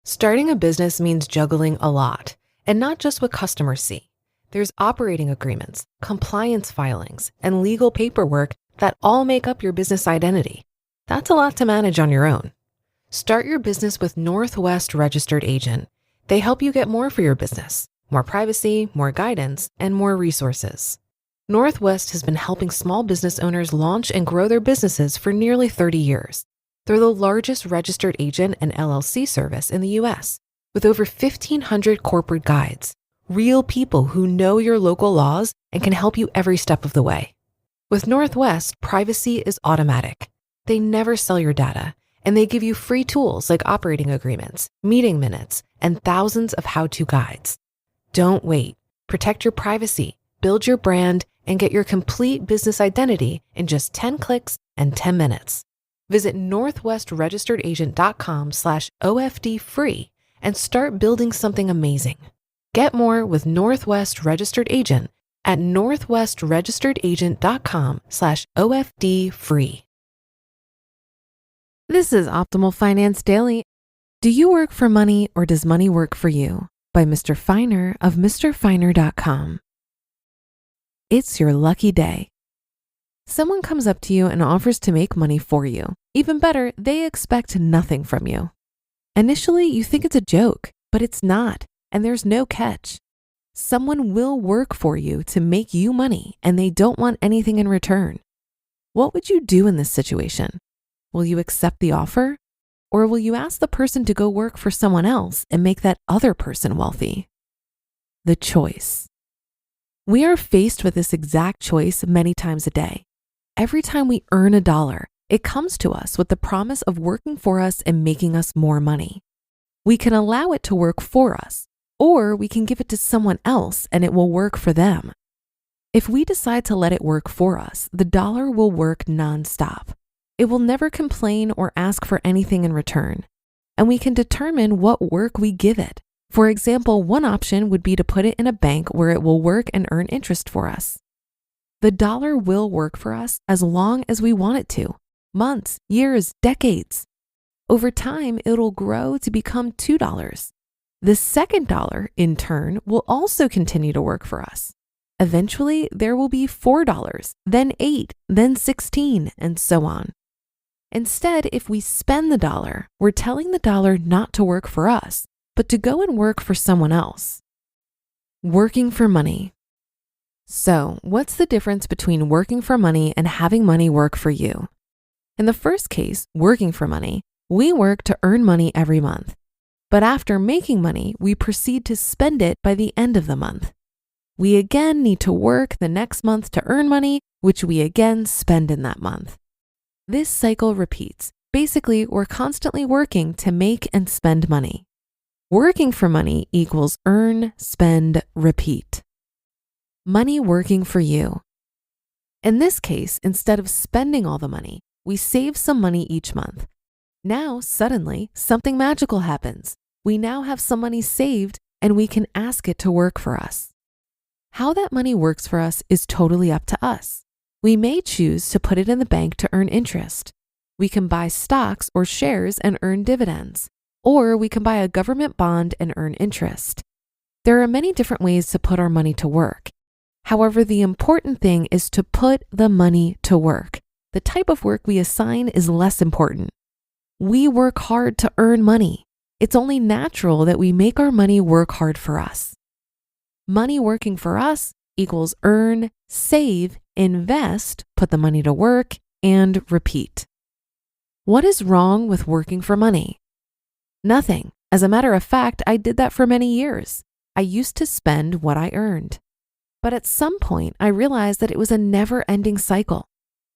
Starting a business means juggling a lot, and not just what customers see. There's operating agreements, compliance filings, and legal paperwork that all make up your business identity. That's a lot to manage on your own. Start your business with Northwest Registered Agent. They help you get more for your business, more privacy, more guidance, and more resources. Northwest has been helping small business owners launch and grow their businesses for nearly 30 years. They're the largest registered agent and LLC service in the U.S., with over 1,500 corporate guides, real people who know your local laws and can help you every step of the way. With Northwest, privacy is automatic. They never sell your data, and they give you free tools like operating agreements, meeting minutes, and thousands of how-to guides. Don't wait. Protect your privacy, build your brand, and get your complete business identity in just 10 clicks and 10 minutes. Visit northwestregisteredagent.com/OFD-free and start building something amazing. Get more with Northwest Registered Agent at northwestregisteredagent.com/OFD-free. This is Optimal Finance Daily. Do you work for money or does money work for you? By Mr. Feiner of MrFeiner.com. It's your lucky day. Someone comes up to you and offers to make money for you. Even better, they expect nothing from you. Initially, you think it's a joke, but it's not, and there's no catch. Someone will work for you to make you money, and they don't want anything in return. What would you do in this situation? Will you accept the offer? Or will you ask the person to go work for someone else and make that other person wealthy? The choice. We are faced with this exact choice many times a day. Every time we earn $1, it comes to us with the promise of working for us and making us more money. We can allow it to work for us, or we can give it to someone else and it will work for them. If we decide to let it work for us, the dollar will work nonstop. It will never complain or ask for anything in return, and we can determine what work we give it. For example, one option would be to put it in a bank where it will work and earn interest for us. The dollar will work for us as long as we want it to. Months, years, decades. Over time, it'll grow to become $2. The second dollar, in turn, will also continue to work for us. Eventually, there will be $4, then $8, then $16, and so on. Instead, if we spend the dollar, we're telling the dollar not to work for us, but to go and work for someone else. Working for money. So, what's the difference between working for money and having money work for you? In the first case, working for money, we work to earn money every month. But after making money, we proceed to spend it by the end of the month. We again need to work the next month to earn money, which we again spend in that month. This cycle repeats. Basically, we're constantly working to make and spend money. Working for money equals earn, spend, repeat. Money working for you. In this case, instead of spending all the money, we save some money each month. Now, suddenly, something magical happens. We now have some money saved and we can ask it to work for us. How that money works for us is totally up to us. We may choose to put it in the bank to earn interest. We can buy stocks or shares and earn dividends, or we can buy a government bond and earn interest. There are many different ways to put our money to work. However, the important thing is to put the money to work. The type of work we assign is less important. We work hard to earn money. It's only natural that we make our money work hard for us. Money working for us equals earn, save, invest, put the money to work, and repeat. What is wrong with working for money? Nothing. As a matter of fact, I did that for many years. I used to spend what I earned. But at some point, I realized that it was a never-ending cycle.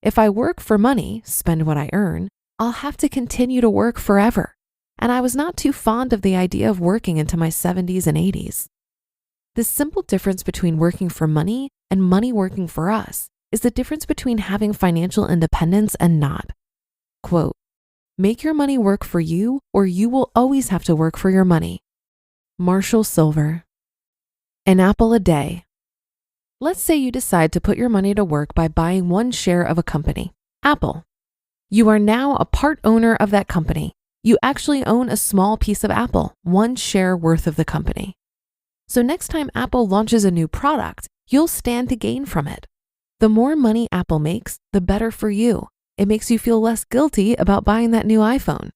If I work for money, spend what I earn, I'll have to continue to work forever. And I was not too fond of the idea of working into my 70s and 80s. The simple difference between working for money and money working for us is the difference between having financial independence and not. Quote, make your money work for you or you will always have to work for your money. Marshall Silver. An apple a day. Let's say you decide to put your money to work by buying one share of a company, Apple. You are now a part owner of that company. You actually own a small piece of Apple, one share worth of the company. So next time Apple launches a new product, you'll stand to gain from it. The more money Apple makes, the better for you. It makes you feel less guilty about buying that new iPhone.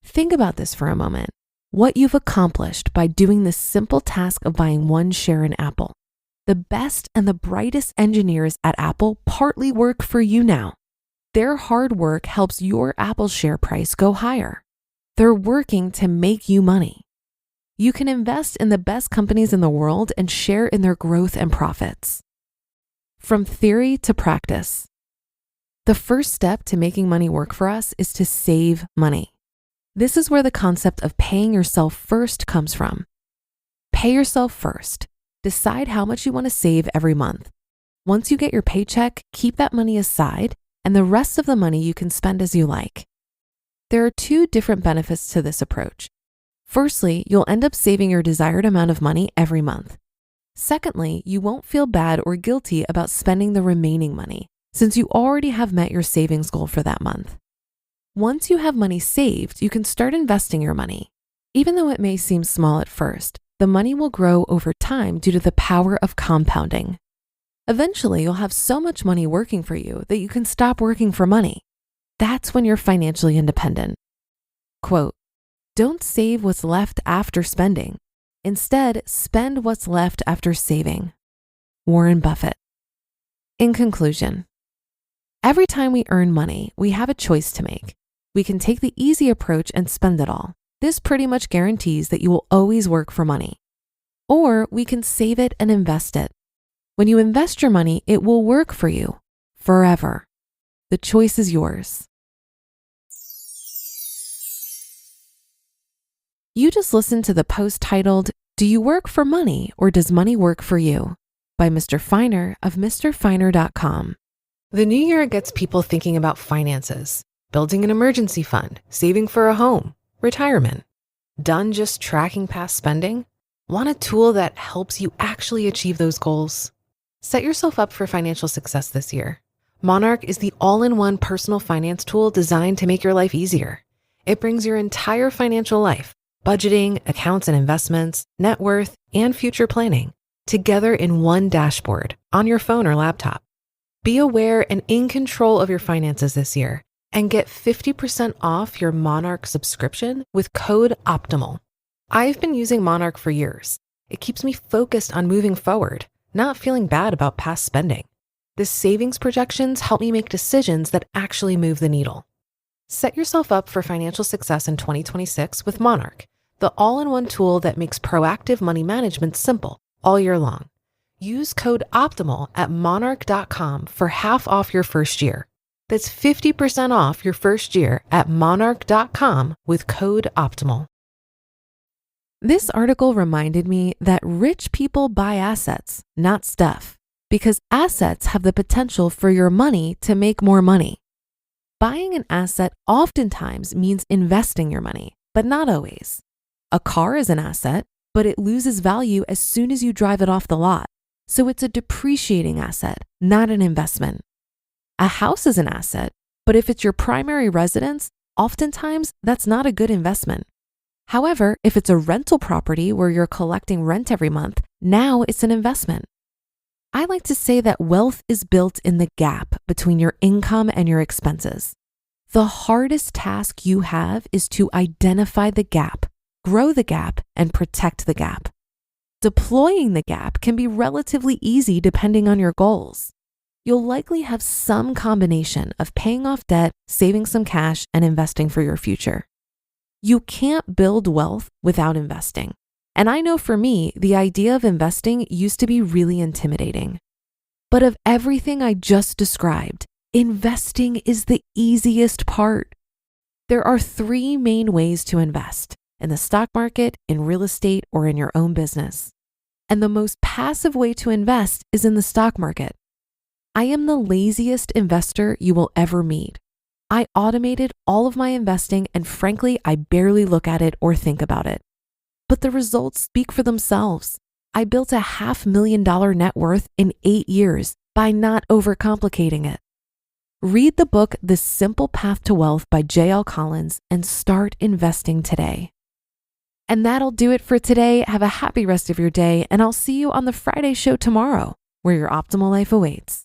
Think about this for a moment. What you've accomplished by doing this simple task of buying one share in Apple. The best and the brightest engineers at Apple partly work for you now. Their hard work helps your Apple share price go higher. They're working to make you money. You can invest in the best companies in the world and share in their growth and profits. From theory to practice. The first step to making money work for us is to save money. This is where the concept of paying yourself first comes from. Pay yourself first. Decide how much you want to save every month. Once you get your paycheck, keep that money aside, and the rest of the money you can spend as you like. There are two different benefits to this approach. Firstly, you'll end up saving your desired amount of money every month. Secondly, you won't feel bad or guilty about spending the remaining money, since you already have met your savings goal for that month. Once you have money saved, you can start investing your money. Even though it may seem small at first, the money will grow over time due to the power of compounding. Eventually, you'll have so much money working for you that you can stop working for money. That's when you're financially independent. Quote, "Don't save what's left after spending. Instead, spend what's left after saving." Warren Buffett. In conclusion, every time we earn money, we have a choice to make. We can take the easy approach and spend it all. This pretty much guarantees that you will always work for money. Or we can save it and invest it. When you invest your money, it will work for you forever. The choice is yours. You just listened to the post titled, "Do You Work for Money or Does Money Work for You?" by Mr. F.I.R.E of MrFiner.com. The new year gets people thinking about finances, building an emergency fund, saving for a home, retirement. Done just tracking past spending? Want a tool that helps you actually achieve those goals? Set yourself up for financial success this year. Monarch is the all-in-one personal finance tool designed to make your life easier. It brings your entire financial life, budgeting, accounts and investments, net worth, and future planning together in one dashboard on your phone or laptop. Be aware and in control of your finances this year and get 50% off your Monarch subscription with code OPTIMAL. I've been using Monarch for years. It keeps me focused on moving forward, not feeling bad about past spending. The savings projections help me make decisions that actually move the needle. Set yourself up for financial success in 2026 with Monarch, the all-in-one tool that makes proactive money management simple all year long. Use code OPTIMAL at monarch.com for half off your first year. That's 50% off your first year at monarch.com with code OPTIMAL. This article reminded me that rich people buy assets, not stuff, because assets have the potential for your money to make more money. Buying an asset oftentimes means investing your money, but not always. A car is an asset, but it loses value as soon as you drive it off the lot. So it's a depreciating asset, not an investment. A house is an asset, but if it's your primary residence, oftentimes that's not a good investment. However, if it's a rental property where you're collecting rent every month, now it's an investment. I like to say that wealth is built in the gap between your income and your expenses. The hardest task you have is to identify the gap, grow the gap, and protect the gap. Deploying the gap can be relatively easy depending on your goals. You'll likely have some combination of paying off debt, saving some cash, and investing for your future. You can't build wealth without investing. And I know for me, the idea of investing used to be really intimidating. But of everything I just described, investing is the easiest part. There are 3 main ways to invest: in the stock market, in real estate, or in your own business. And the most passive way to invest is in the stock market. I am the laziest investor you will ever meet. I automated all of my investing, and frankly, I barely look at it or think about it. But the results speak for themselves. I built a $500,000 net worth in 8 years by not overcomplicating it. Read the book, The Simple Path to Wealth by J.L. Collins, and start investing today. And that'll do it for today. Have a happy rest of your day, and I'll see you on the Friday show tomorrow, where your optimal life awaits.